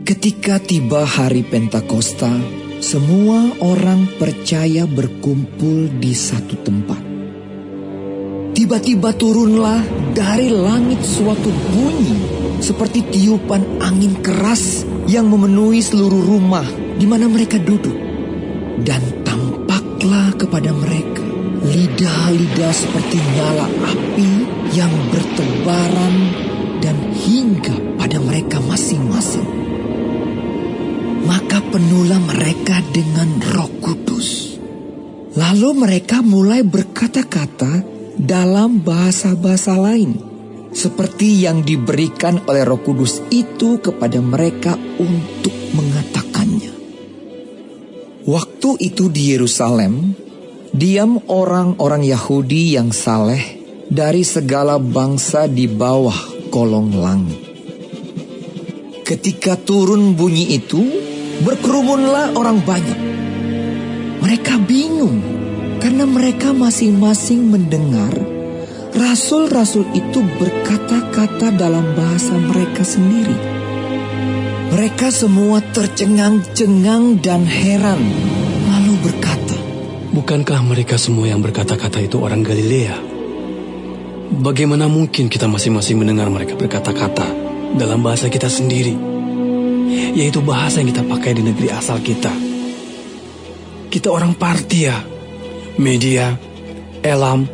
Ketika tiba hari Pentakosta, semua orang percaya berkumpul di satu tempat. Tiba-tiba turunlah dari langit suatu bunyi seperti tiupan angin keras yang memenuhi seluruh rumah di mana mereka duduk. Dan tampaklah kepada mereka lidah-lidah seperti nyala api yang bertebaran dan hingga pada mereka masing-masing. Maka penuhlah mereka dengan Roh Kudus. Lalu mereka mulai berkata-kata dalam bahasa-bahasa lain, seperti yang diberikan oleh Roh Kudus itu kepada mereka untuk mengatakannya. Waktu itu di Yerusalem, diam orang-orang Yahudi yang saleh dari segala bangsa di bawah kolong langit. Ketika turun bunyi itu, berkerumunlah orang banyak. Mereka bingung karena mereka masing-masing mendengar rasul-rasul itu berkata-kata dalam bahasa mereka sendiri. Mereka semua tercengang-cengang dan heran, lalu berkata, "Bukankah mereka semua yang berkata-kata itu orang Galilea? Bagaimana mungkin kita masing-masing mendengar mereka berkata-kata dalam bahasa kita sendiri, yaitu bahasa yang kita pakai di negeri asal kita? Kita orang Partia, Media, Elam,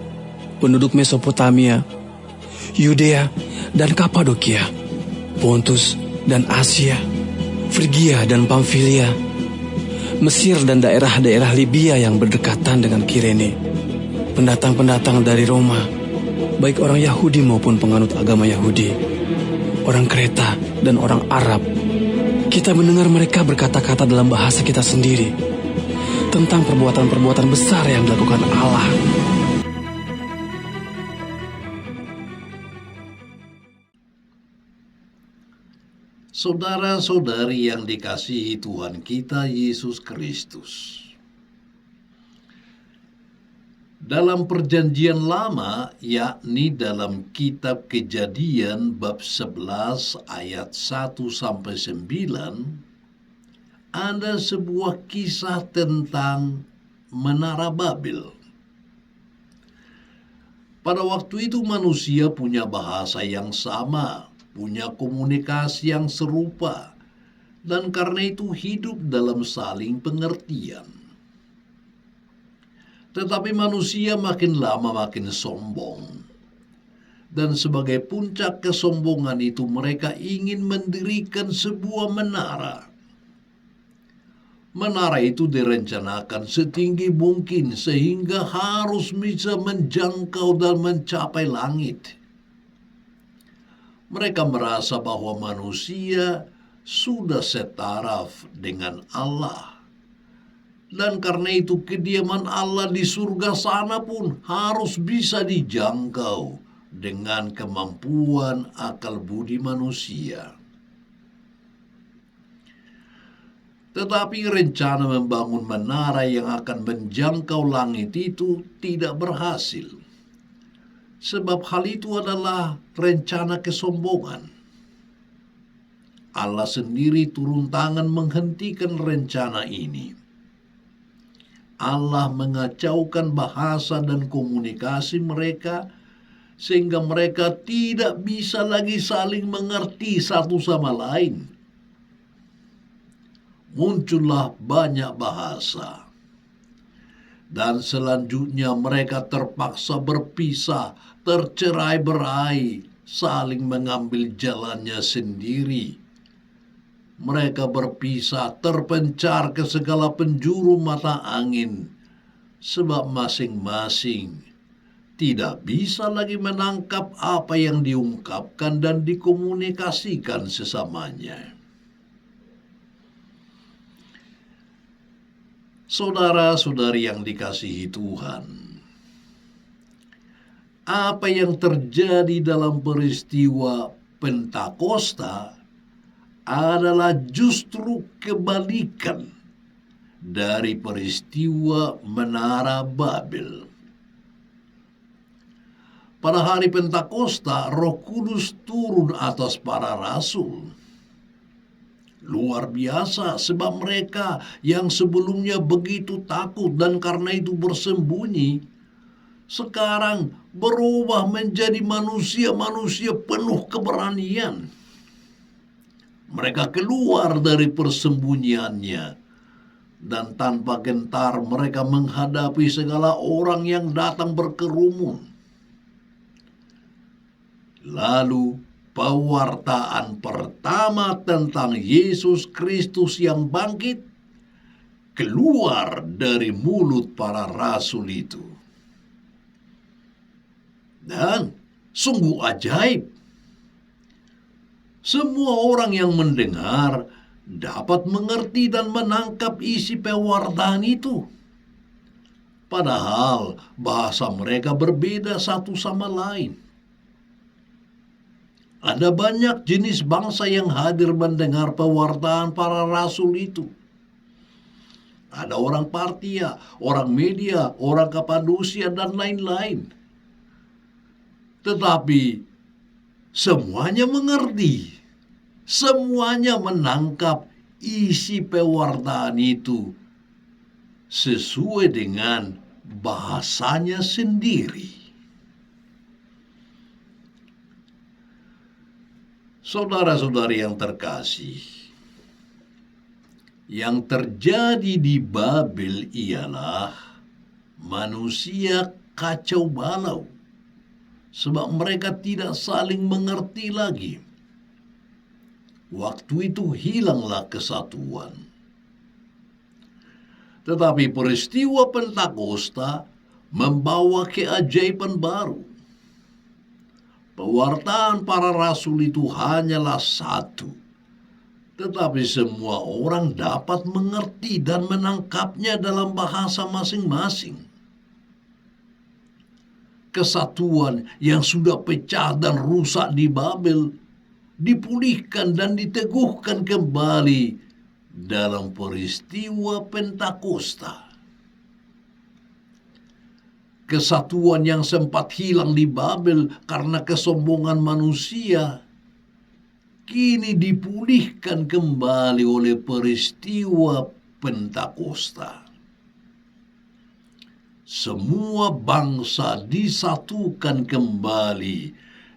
penduduk Mesopotamia, Yudea dan Kapadokia, Pontus dan Asia, Frigia dan Pamfilia, Mesir dan daerah-daerah Libya yang berdekatan dengan Kirene, pendatang-pendatang dari Roma, baik orang Yahudi maupun penganut agama Yahudi, orang Kreta dan orang Arab. Kita mendengar mereka berkata-kata dalam bahasa kita sendiri tentang perbuatan-perbuatan besar yang dilakukan Allah." Saudara-saudari yang dikasihi Tuhan kita Yesus Kristus, dalam perjanjian lama, yakni dalam kitab Kejadian bab 11 ayat 1-9, ada sebuah kisah tentang Menara Babel. Pada waktu itu manusia punya bahasa yang sama, punya komunikasi yang serupa, dan karena itu hidup dalam saling pengertian. Tetapi manusia makin lama makin sombong. Dan sebagai puncak kesombongan itu mereka ingin mendirikan sebuah menara. Menara itu direncanakan setinggi mungkin sehingga harus bisa menjangkau dan mencapai langit. Mereka merasa bahwa manusia sudah setaraf dengan Allah. Dan karena itu kediaman Allah di surga sana pun harus bisa dijangkau dengan kemampuan akal budi manusia. Tetapi rencana membangun menara yang akan menjangkau langit itu tidak berhasil. Sebab hal itu adalah rencana kesombongan. Allah sendiri turun tangan menghentikan rencana ini. Allah mengacaukan bahasa dan komunikasi mereka sehingga mereka tidak bisa lagi saling mengerti satu sama lain. Muncullah banyak bahasa. Dan selanjutnya mereka terpaksa berpisah, tercerai-berai, saling mengambil jalannya sendiri. Mereka berpisah, terpencar ke segala penjuru mata angin, sebab masing-masing tidak bisa lagi menangkap apa yang diungkapkan dan dikomunikasikan sesamanya. Saudara-saudari yang dikasihi Tuhan, apa yang terjadi dalam peristiwa Pentakosta adalah justru kebalikan dari peristiwa Menara Babel. Pada hari Pentakosta, Roh Kudus turun atas para rasul. Luar biasa, sebab mereka yang sebelumnya begitu takut dan karena itu bersembunyi, sekarang berubah menjadi manusia-manusia penuh keberanian. Mereka keluar dari persembunyiannya dan tanpa gentar mereka menghadapi segala orang yang datang berkerumun. Lalu pewartaan pertama tentang Yesus Kristus yang bangkit keluar dari mulut para rasul itu. Dan sungguh ajaib, semua orang yang mendengar dapat mengerti dan menangkap isi pewartaan itu. Padahal bahasa mereka berbeda satu sama lain. Ada banyak jenis bangsa yang hadir mendengar pewartaan para rasul itu. Ada orang Partia, orang Media, orang Kapadosia, dan lain-lain. Tetapi semuanya mengerti, semuanya menangkap isi pewartaan itu sesuai dengan bahasanya sendiri. Saudara-saudari yang terkasih, yang terjadi di Babel ialah manusia kacau balau, sebab mereka tidak saling mengerti lagi. Waktu itu hilanglah kesatuan. Tetapi peristiwa Pentakosta membawa keajaiban baru. Pewartaan para rasul itu hanyalah satu, tetapi semua orang dapat mengerti dan menangkapnya dalam bahasa masing-masing. Kesatuan yang sudah pecah dan rusak di Babel dipulihkan dan diteguhkan kembali dalam peristiwa Pentakosta. Kesatuan yang sempat hilang di Babel karena kesombongan manusia kini dipulihkan kembali oleh peristiwa Pentakosta. Semua bangsa disatukan kembali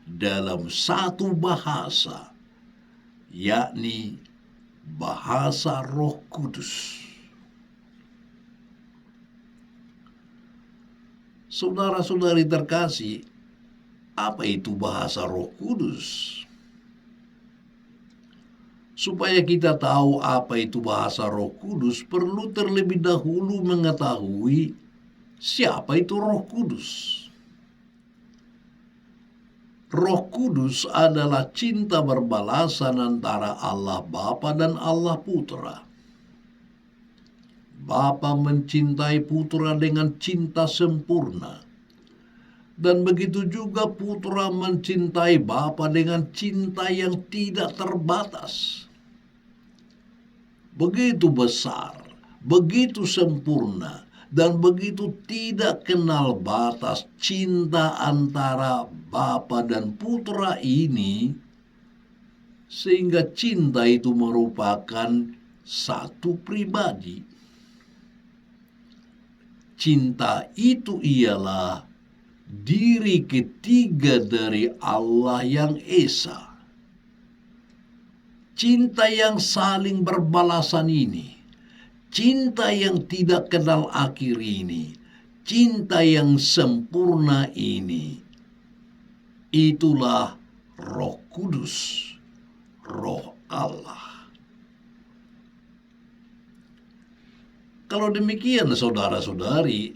dalam satu bahasa, yakni bahasa Roh Kudus. Saudara-saudari terkasih, apa itu bahasa Roh Kudus? Supaya kita tahu apa itu bahasa Roh Kudus, perlu terlebih dahulu mengetahui siapa itu Roh Kudus. Roh Kudus adalah cinta berbalasan antara Allah Bapa dan Allah Putra. Bapa mencintai Putra dengan cinta sempurna. Dan begitu juga Putra mencintai Bapa dengan cinta yang tidak terbatas. Begitu besar, begitu sempurna, dan begitu tidak kenal batas cinta antara Bapa dan Putra ini, sehingga cinta itu merupakan satu pribadi. Cinta itu ialah diri ketiga dari Allah yang Esa. Cinta yang saling berbalasan ini, cinta yang tidak kenal akhir ini, cinta yang sempurna ini, itulah Roh Kudus, Roh Allah. Kalau demikian saudara-saudari,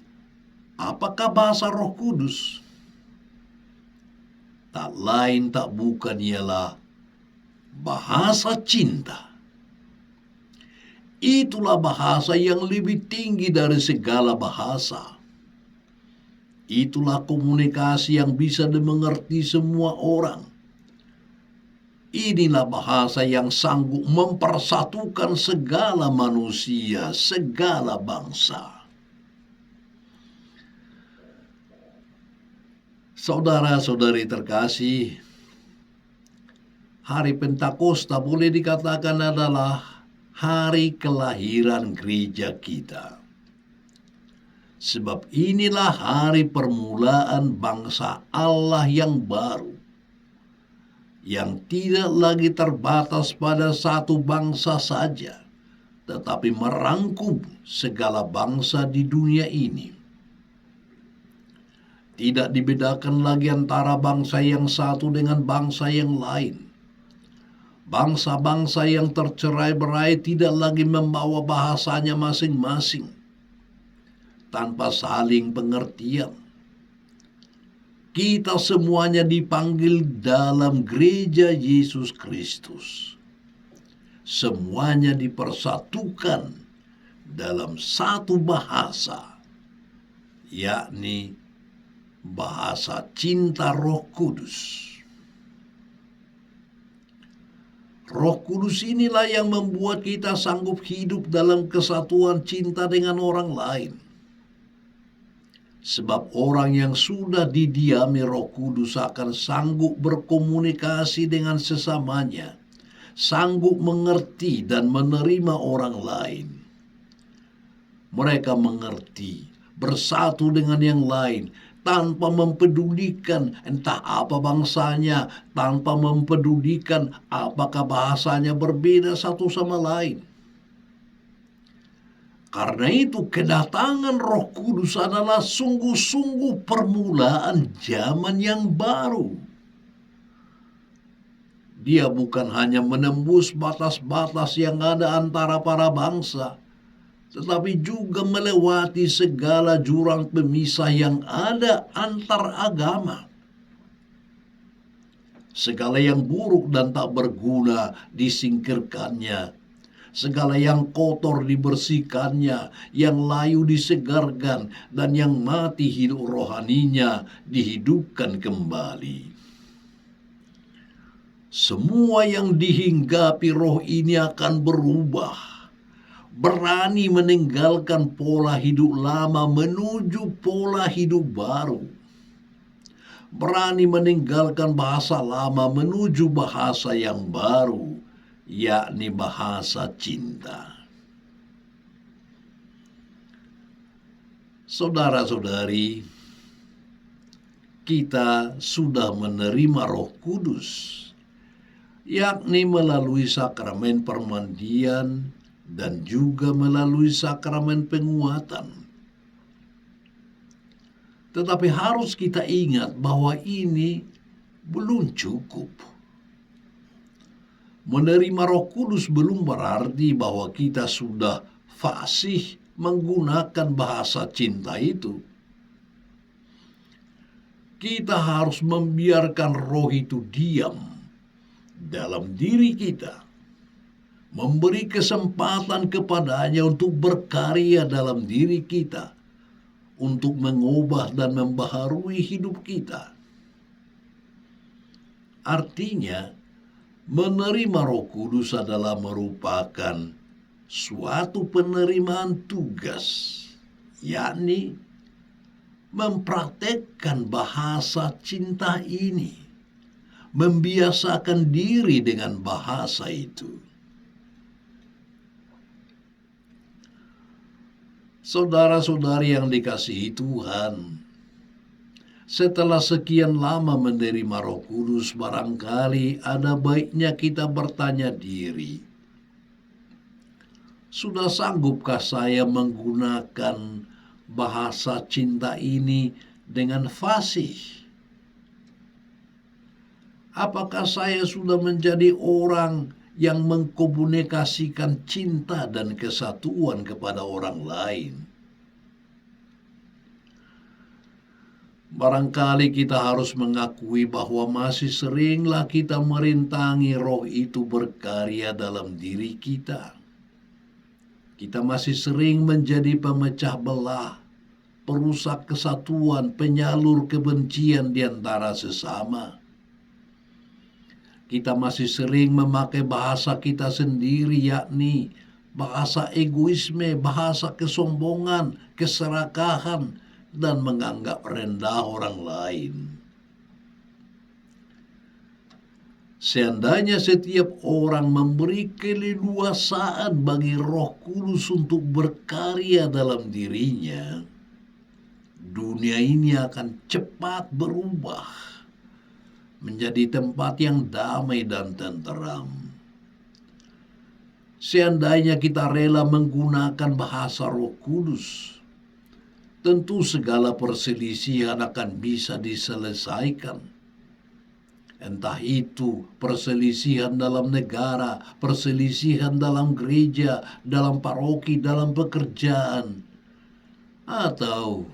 apakah bahasa Roh Kudus? Tak lain tak bukan ialah bahasa cinta. Itulah bahasa yang lebih tinggi dari segala bahasa. Itulah komunikasi yang bisa dimengerti semua orang. Inilah bahasa yang sanggup mempersatukan segala manusia, segala bangsa. Saudara-saudari terkasih, Hari Pentakosta boleh dikatakan adalah hari kelahiran gereja kita. Sebab inilah hari permulaan bangsa Allah yang baru, yang tidak lagi terbatas pada satu bangsa saja, tetapi merangkum segala bangsa di dunia ini. Tidak dibedakan lagi antara bangsa yang satu dengan bangsa yang lain. Bangsa-bangsa yang tercerai-berai tidak lagi membawa bahasanya masing-masing, tanpa saling pengertian. Kita semuanya dipanggil dalam gereja Yesus Kristus. Semuanya dipersatukan dalam satu bahasa, yakni bahasa cinta Roh Kudus. Roh Kudus inilah yang membuat kita sanggup hidup dalam kesatuan cinta dengan orang lain. Sebab orang yang sudah didiami Roh Kudus akan sanggup berkomunikasi dengan sesamanya, sanggup mengerti dan menerima orang lain. Mereka mengerti, bersatu dengan yang lain, tanpa mempedulikan entah apa bangsanya, tanpa mempedulikan apakah bahasanya berbeda satu sama lain. Karena itu kedatangan Roh Kudus adalah sungguh-sungguh permulaan zaman yang baru. Dia bukan hanya menembus batas-batas yang ada antara para bangsa, tetapi juga melewati segala jurang pemisah yang ada antar agama. Segala yang buruk dan tak berguna disingkirkannya, segala yang kotor dibersihkannya, yang layu disegarkan, dan yang mati hidup rohaninya dihidupkan kembali. Semua yang dihinggapi roh ini akan berubah, berani meninggalkan pola hidup lama menuju pola hidup baru. Berani meninggalkan bahasa lama menuju bahasa yang baru, yakni bahasa cinta. Saudara-saudari, kita sudah menerima Roh Kudus, yakni melalui sakramen permandian dan juga melalui sakramen penguatan. Tetapi harus kita ingat bahwa ini belum cukup. Menerima Roh Kudus belum berarti bahwa kita sudah fasih menggunakan bahasa cinta itu. Kita harus membiarkan roh itu diam dalam diri kita, memberi kesempatan kepadanya untuk berkarya dalam diri kita, untuk mengubah dan membaharui hidup kita. Artinya, menerima Roh Kudus adalah merupakan suatu penerimaan tugas, yakni mempraktekkan bahasa cinta ini, membiasakan diri dengan bahasa itu. Saudara-saudari yang dikasihi Tuhan, setelah sekian lama menerima Roh Kudus, barangkali ada baiknya kita bertanya diri, sudah sanggupkah saya menggunakan bahasa cinta ini dengan fasih? Apakah saya sudah menjadi orang yang mengkomunikasikan cinta dan kesatuan kepada orang lain? Barangkali kita harus mengakui bahwa masih seringlah kita merintangi roh itu berkarya dalam diri kita. Kita masih sering menjadi pemecah belah, perusak kesatuan, penyalur kebencian di antara sesama. Kita masih sering memakai bahasa kita sendiri, yakni bahasa egoisme, bahasa kesombongan, keserakahan, dan menganggap rendah orang lain. Seandainya setiap orang memberi keleluasaan bagi Roh Kudus untuk berkarya dalam dirinya, dunia ini akan cepat berubah menjadi tempat yang damai dan tenteram. Seandainya kita rela menggunakan bahasa Roh Kudus, tentu segala perselisihan akan bisa diselesaikan. Entah itu perselisihan dalam negara, perselisihan dalam gereja, dalam paroki, dalam pekerjaan, atau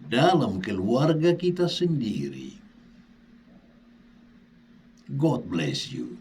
dalam keluarga kita sendiri. God bless you.